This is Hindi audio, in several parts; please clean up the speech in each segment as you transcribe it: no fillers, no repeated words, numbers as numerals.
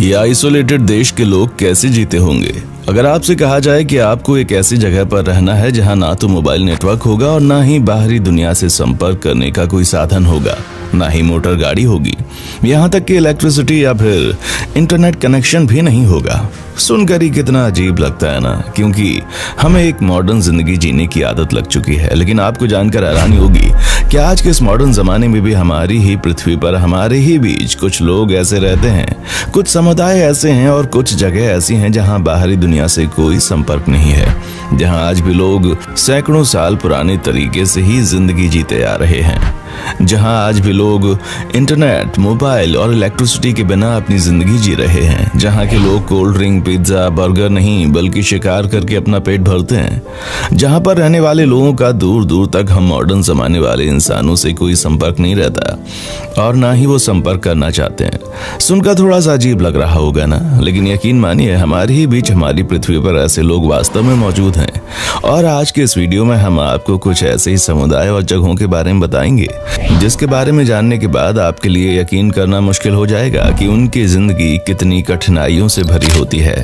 ये आइसोलेटेड देश के लोग कैसे जीते होंगे। अगर आपसे कहा जाए कि आपको एक ऐसी जगह पर रहना है जहां ना तो मोबाइल नेटवर्क होगा और ना ही बाहरी दुनिया से संपर्क करने का कोई साधन होगा, ना ही मोटर गाड़ी होगी, यहाँ तक कि इलेक्ट्रिसिटी या फिर इंटरनेट कनेक्शन भी नहीं होगा, सुनकर ही कितना अजीब लगता है ना। क्योंकि हमें एक मॉडर्न जिंदगी जीने की आदत लग चुकी है। लेकिन आपको जानकर हैरानी होगी कि आज के इस मॉडर्न जमाने में भी हमारी ही पृथ्वी पर हमारे ही बीच कुछ लोग ऐसे रहते हैं, कुछ समुदाय ऐसे हैं और कुछ जगह ऐसी हैं जहां बाहरी दुनिया से कोई संपर्क नहीं है, जहां आज भी लोग सैकड़ों साल पुराने तरीके से ही जिंदगी जीते आ रहे हैं, जहां आज भी लोग इंटरनेट, मोबाइल और इलेक्ट्रिसिटी के बिना अपनी जिंदगी जी रहे हैं, जहां के लोग कोल्ड ड्रिंक, पिज्जा, बर्गर नहीं बल्कि शिकार करके अपना पेट भरते हैं, जहां पर रहने वाले लोगों का दूर दूर तक हम मॉडर्न जमाने वाले इंसानों से कोई संपर्क नहीं रहता और ना ही वो संपर्क करना चाहते हैं। सुनकर थोड़ा सा अजीब लग रहा होगा ना, लेकिन यकीन मानिए हमारे ही बीच हमारी पृथ्वी पर ऐसे लोग वास्तव में मौजूद हैं। और आज के इस वीडियो में हम आपको कुछ ऐसे ही समुदाय और जगहों के बारे में बताएंगे जिसके बारे में जानने के बाद आपके लिए यकीन करना मुश्किल हो जाएगा कि उनकी जिंदगी कितनी कठिनाइयों से भरी होती है।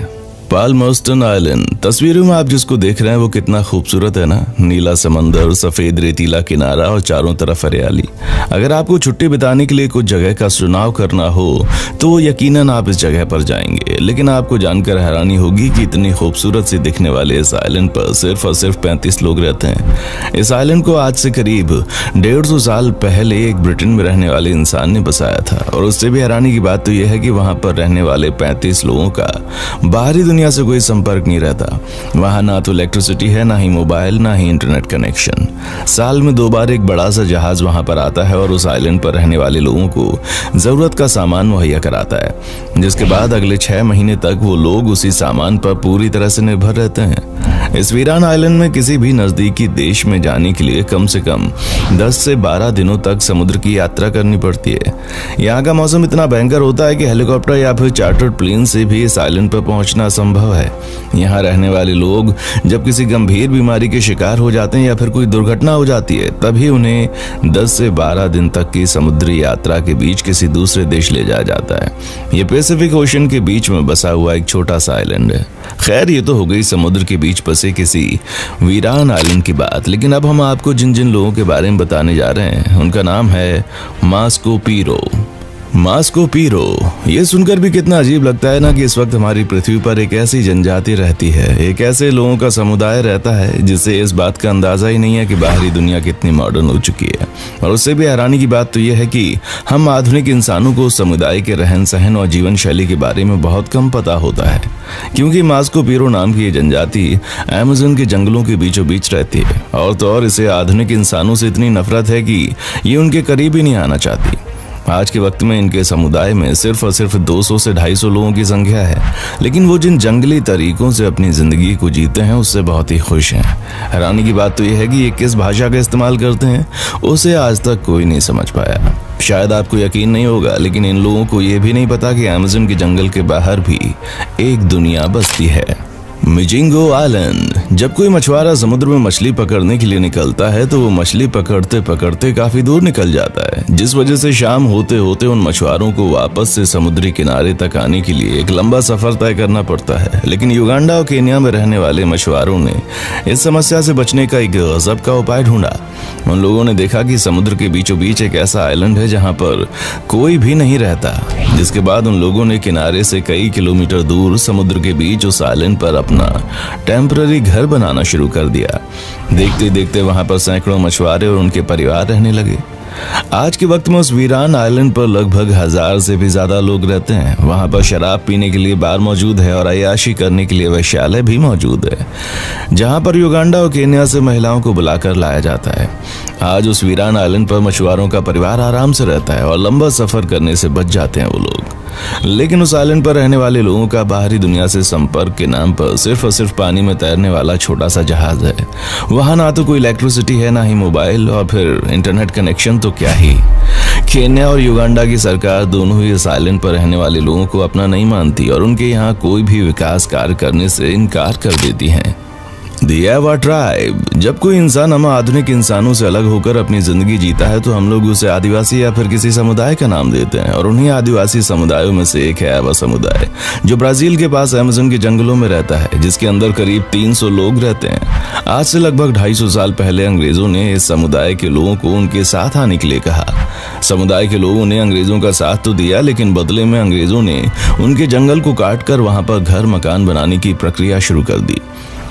पाल्मर्स्टन आइलैंड, तस्वीरों में आप जिसको देख रहे हैं वो कितना खूबसूरत है ना। नीला समंदर, सफेद रेतीला किनारा और चारों तरफ हरियाली। अगर आपको छुट्टी बिताने के लिए कुछ जगह का चुनाव करना हो तो यकीनन आप इस जगह पर जाएंगे। लेकिन आपको जानकर हैरानी होगी कि इतनी खूबसूरत सी दिखने वाले इस आइलैंड पर सिर्फ और सिर्फ 35 लोग रहते हैं। इस आइलैंड को आज से करीब 150 साल पहले एक ब्रिटेन में रहने वाले इंसान ने बसाया था। और उससे भी हैरानी की बात तो यह है कि वहां पर रहने वाले 35 लोगों का बाहरी दुनिया से कोई संपर्क नहीं रहता। वहां ना तो इलेक्ट्रिसिटी है, ना ही मोबाइल, ना ही इंटरनेट कनेक्शन। साल में 2 बार एक बड़ा सा जहाज वहां पर आता है और उस आइलैंड पर रहने वाले लोगों को जरूरत का सामान मुहैया कराता है, जिसके बाद अगले 6 महीने तक वो लोग उसी सामान पर पूरी तरह से निर्भर रहते हैं। इस वीरान आइलैंड में किसी भी नजदीकी देश में जाने के लिए कम से कम 10 से 12 दिनों तक समुद्र की यात्रा करनी पड़ती है। यहाँ का मौसम इतना भयंकर होता है कि हेलीकॉप्टर या फिर चार्टर्ड प्लेन से भी इस आइलैंड पर पहुंचना संभव है। यहाँ रहने वाले लोग जब किसी गंभीर बीमारी के शिकार हो जाते हैं या फिर कोई दुर्घटना हो जाती है, तभी उन्हें 10 से 12 दिन तक की समुद्री यात्रा के बीच किसी दूसरे देश ले जाया जाता है। ये पैसिफिक ओशन के बीच में बसा हुआ एक छोटा सा आइलैंड है। खैर, ये तो हो गई समुद्र के बीच बसे किसी वीरान आइलैंड की बात। लेकिन अब हम आपको जिन जिन लोगों के बारे में बताने जा रहे हैं उनका नाम है मास्को पीरो। मास्को पीरो, ये सुनकर भी कितना अजीब लगता है ना कि इस वक्त हमारी पृथ्वी पर एक ऐसी जनजाति रहती है, एक ऐसे लोगों का समुदाय रहता है जिससे इस बात का अंदाजा ही नहीं है कि बाहरी दुनिया कितनी मॉडर्न हो चुकी है। और उससे भी हैरानी की बात तो यह है कि हम आधुनिक इंसानों को समुदाय के रहन सहन और जीवन शैली के बारे में बहुत कम पता होता है, क्योंकि मास्को पीरो नाम की ये जनजाति अमेज़न के जंगलों के बीचों बीच रहती है। और तो और इसे आधुनिक इंसानों से इतनी नफरत है कि ये उनके करीब ही नहीं आना चाहती। आज के वक्त में इनके समुदाय में सिर्फ और सिर्फ 200 से 250 लोगों की संख्या है, लेकिन वो जिन जंगली तरीकों से अपनी जिंदगी को जीते हैं उससे बहुत ही खुश हैं। हैरानी की बात तो यह है कि ये किस भाषा का इस्तेमाल करते हैं उसे आज तक कोई नहीं समझ पाया। शायद आपको यकीन नहीं होगा, लेकिन इन लोगों को यह भी नहीं पता कि अमेज़न के जंगल के बाहर भी एक दुनिया बसती है, मिजिंगो आइलैंड। जब कोई मछुआरा समुद्र में मछली पकड़ने के लिए निकलता है तो वो मछली पकड़ते पकड़ते काफी दूर निकल जाता है, जिस वजह से शाम होते होते उन मछुआरों को वापस से समुद्री किनारे तक आने के लिए एक लंबा सफर तय करना पड़ता है। लेकिन युगांडा और केन्या में रहने वाले मछुआरों ने इस समस्या से बचने का एक गजब का उपाय ढूंढा। उन लोगों ने देखा कि समुद्र के बीचों बीच एक ऐसा आइलैंड है जहाँ पर कोई भी नहीं रहता, जिसके बाद उन लोगों ने किनारे से कई किलोमीटर दूर समुद्र के बीच उस आइलैंड पर अपना टेम्पररी घर बनाना शुरू कर दिया। देखते देखते वहां पर सैकड़ों मछुआरे और उनके परिवार रहने लगे। आज के वक्त में उस वीरान आइलैंड पर लगभग 1000 से भी ज्यादा लोग रहते हैं। वहां पर शराब पीने के लिए बार मौजूद है और अय्याशी करने के लिए वेश्यालय भी मौजूद है, जहां पर युगांडा और केन्या से महिलाओं को बुलाकर लाया जाता है। आज उस वीरान आइलैंड पर मछुआरों का परिवार आराम से रहता है और लंबा सफर करने से बच जाते हैं वो लोग। लेकिन उस आइलैंड पर रहने वाले लोगों का बाहरी दुनिया से संपर्क के नाम पर सिर्फ और सिर्फ पानी में तैरने वाला छोटा सा जहाज है। वहां ना तो कोई इलेक्ट्रिसिटी है, ना ही मोबाइल, और फिर इंटरनेट कनेक्शन तो क्या ही। केन्या और युगांडा की सरकार दोनों ही इस आइलैंड पर रहने वाले लोगों को अपना नहीं मानती और उनके यहाँ कोई भी विकास कार्य करने से इनकार कर देती हैं। द एवा ट्राइब। जब कोई इंसान हम आधुनिक इंसानों से अलग होकर अपनी जिंदगी जीता है तो हम लोग उसे आदिवासी या फिर किसी समुदाय का नाम देते हैं, और उन्हीं आदिवासी समुदायों में से एक है एवा समुदाय, जो ब्राजील के पास अमेज़न के जंगलों में रहता है, जिसके अंदर करीब 300 लोग रहते हैं। आज से लगभग 250 साल पहले अंग्रेजों ने इस समुदाय के लोगों को उनके साथ आने के लिए कहा। समुदाय के लोगों ने अंग्रेजों का साथ तो दिया, लेकिन बदले में अंग्रेजों ने उनके जंगल को काटकर वहां पर घर मकान बनाने की प्रक्रिया शुरू कर दी।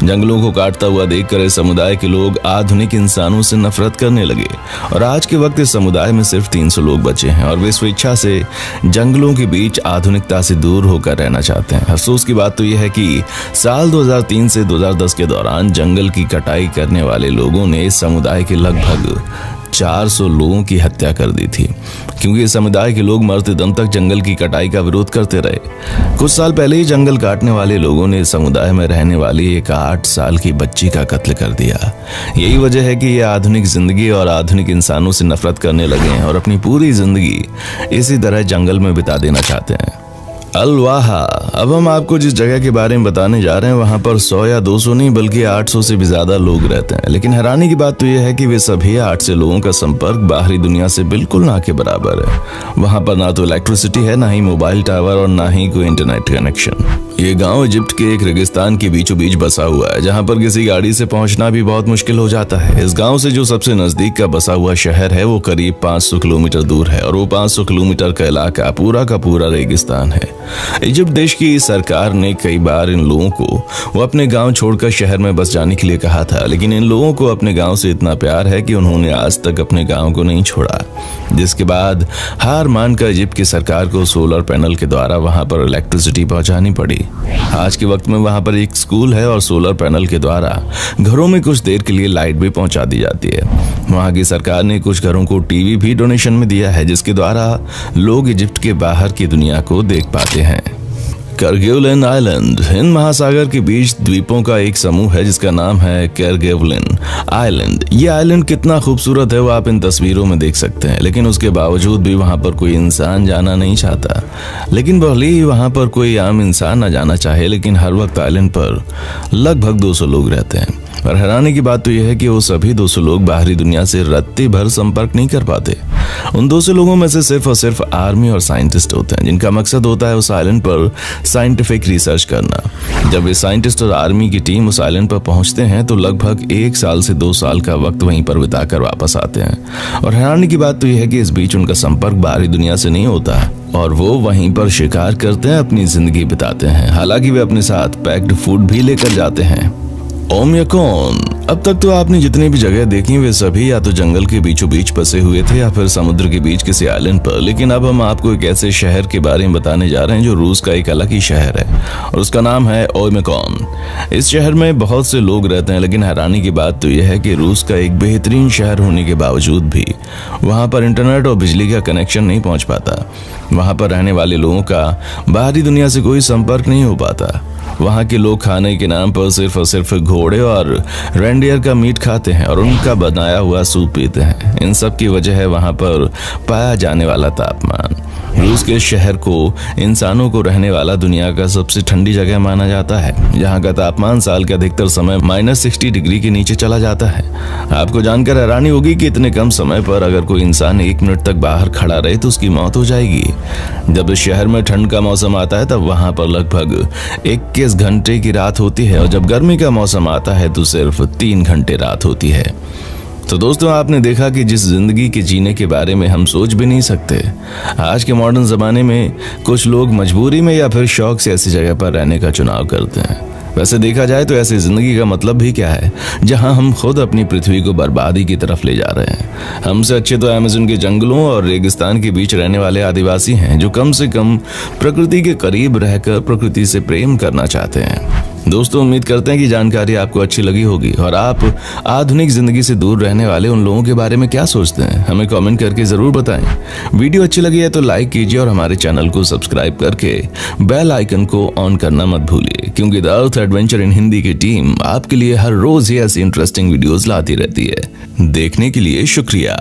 जंगलों को काटता हुआ देखकर इस समुदाय के लोग आधुनिक इंसानों से नफरत करने लगे, और आज के वक्त इस समुदाय में सिर्फ 300 लोग बचे हैं, और वे स्वेच्छा से जंगलों के बीच आधुनिकता से दूर होकर रहना चाहते हैं। अफसोस की बात तो यह है कि साल 2003 से 2010 के दौरान जंगल की कटाई करने वाले लोगों ने इस समुदाय के लगभग 400 लोगों की हत्या कर दी थी, क्योंकि इस समुदाय के लोग मरते दम तक जंगल की कटाई का विरोध करते रहे। कुछ साल पहले ही जंगल काटने वाले लोगों ने इस समुदाय में रहने वाली एक 8 साल की बच्ची का कत्ल कर दिया। यही वजह है कि ये आधुनिक जिंदगी और आधुनिक इंसानों से नफरत करने लगे हैं और अपनी पूरी जिंदगी इसी तरह जंगल में बिता देना चाहते हैं। अल-वाहा। अब हम आपको जिस जगह के बारे में बताने जा रहे हैं वहां पर 100 या 200 नहीं बल्कि 800 से भी ज्यादा लोग रहते हैं, लेकिन हैरानी की बात तो यह है कि वे सभी 800 लोगों का संपर्क बाहरी दुनिया से बिल्कुल ना के बराबर है। वहां पर ना तो इलेक्ट्रिसिटी है, ना ही मोबाइल टावर और ना ही कोई इंटरनेट कनेक्शन। ये गांव इजिप्ट के एक रेगिस्तान के बीचों बीच बसा हुआ है, जहां पर किसी गाड़ी से पहुंचना भी बहुत मुश्किल हो जाता है। इस गांव से जो सबसे नजदीक का बसा हुआ शहर है वो करीब 500 किलोमीटर दूर है, और वो 500 किलोमीटर का इलाका पूरा का पूरा रेगिस्तान है। इजिप्ट देश की सरकार ने कई बार इन लोगों को वो अपने गांव छोड़कर शहर में बस जाने के लिए कहा था, लेकिन इन लोगों को अपने गांव से इतना प्यार है कि उन्होंने आज तक अपने गांव को नहीं छोड़ा। जिसके बाद हार मानकर इजिप्ट की सरकार को सोलर पैनल के द्वारा वहां पर इलेक्ट्रिसिटी पहुंचानी पड़ी। आज के वक्त में वहां पर एक स्कूल है और सोलर पैनल के द्वारा घरों में कुछ देर के लिए लाइट भी पहुंचा दी जाती है। वहां की सरकार ने कुछ घरों को टीवी भी डोनेशन में दिया है, जिसके द्वारा लोग इजिप्ट के बाहर की दुनिया को देख पाते हैं। केरगेवलिन आइलैंड हिंद महासागर के बीच द्वीपों का एक समूह है जिसका नाम है केरगेवलिन आइलैंड। ये आइलैंड कितना खूबसूरत है वो आप इन तस्वीरों में देख सकते हैं, लेकिन उसके बावजूद भी वहां पर कोई इंसान जाना नहीं चाहता। लेकिन भले ही वहां पर कोई आम इंसान ना जाना चाहे, लेकिन हर वक्त आइलैंड पर लगभग 200 लोग रहते हैं। और हैरानी की बात तो यह है कि वो सभी 200 लोग बाहरी दुनिया से रत्ती भर संपर्क नहीं कर पाते। उन 200 लोगों में से सिर्फ और सिर्फ आर्मी और साइंटिस्ट होते हैं, जिनका मकसद होता है उस आइलैंड पर साइंटिफिक रिसर्च करना। जब वे साइंटिस्ट और आर्मी की टीम उस आइलैंड पर पहुंचते हैं तो लगभग 1 साल से 2 साल का वक्त वहीं पर बिताकर वापस आते हैं। और हैरानी की बात तो यह है कि इस बीच उनका संपर्क बाहरी दुनिया से नहीं होता और वो वहीं पर शिकार करते हैं, अपनी जिंदगी बिताते हैं। हालांकि वे अपने साथ पैक्ड फूड भी लेकर जाते हैं। ओमयाकॉन। अब तक तो आपने जितनी भी जगह देखी वे सभी या तो जंगल के बीचों बीच बसे हुए थे या फिर समुद्र के बीच किसी आइलैंड पर, लेकिन अब हम आपको एक ऐसे शहर के बारे में बताने जा रहे हैं जो रूस का एक अलग ही शहर है, और उसका नाम है ओमयाकॉन। इस शहर में बहुत से लोग रहते हैं, लेकिन हैरानी की बात तो यह है कि रूस का एक बेहतरीन शहर होने के बावजूद भी वहां पर इंटरनेट और बिजली का कनेक्शन नहीं पहुंच पाता। वहां पर रहने वाले लोगों का बाहरी दुनिया से कोई संपर्क नहीं हो पाता। वहाँ के लोग खाने के नाम पर सिर्फ और सिर्फ घोड़े और रेंडियर का मीट खाते हैं और उनका बनाया हुआ सूप पीते हैं। इन सब की वजह है वहाँ पर पाया जाने वाला तापमान। रूस के शहर को इंसानों को रहने वाला दुनिया का सबसे ठंडी जगह माना जाता है। यहाँ का तापमान साल के अधिकतर समय -60 डिग्री के नीचे चला जाता है। आपको जानकर हैरानी होगी कि इतने कम समय पर अगर कोई इंसान 1 मिनट तक बाहर खड़ा रहे तो उसकी मौत हो जाएगी। जब इस शहर में ठंड का मौसम आता है तब वहाँ पर लगभग 21 घंटे की रात होती है, और जब गर्मी का मौसम आता है तो सिर्फ 3 घंटे रात होती है। तो दोस्तों, आपने देखा कि जिस जिंदगी के जीने के बारे में हम सोच भी नहीं सकते, आज के मॉडर्न जमाने में कुछ लोग मजबूरी में या फिर शौक से ऐसी जगह पर रहने का चुनाव करते हैं। वैसे देखा जाए तो ऐसी जिंदगी का मतलब भी क्या है जहां हम खुद अपनी पृथ्वी को बर्बादी की तरफ ले जा रहे हैं। हमसे अच्छे तो अमेज़न के जंगलों और रेगिस्तान के बीच रहने वाले आदिवासी हैं, जो कम से कम प्रकृति के करीब रहकर प्रकृति से प्रेम करना चाहते हैं। दोस्तों, उम्मीद करते हैं कि जानकारी आपको अच्छी लगी होगी और आप आधुनिक जिंदगी से दूर रहने वाले उन लोगों के बारे में क्या सोचते हैं, हमें कमेंट करके जरूर बताएं। वीडियो अच्छी लगी है तो लाइक कीजिए और हमारे चैनल को सब्सक्राइब करके बेल आइकन को ऑन करना मत भूलिए, क्योंकि the earth adventure in Hindi की टीम आपके लिए हर रोज ही ऐसी इंटरेस्टिंग वीडियोस लाती रहती है। देखने के लिए शुक्रिया।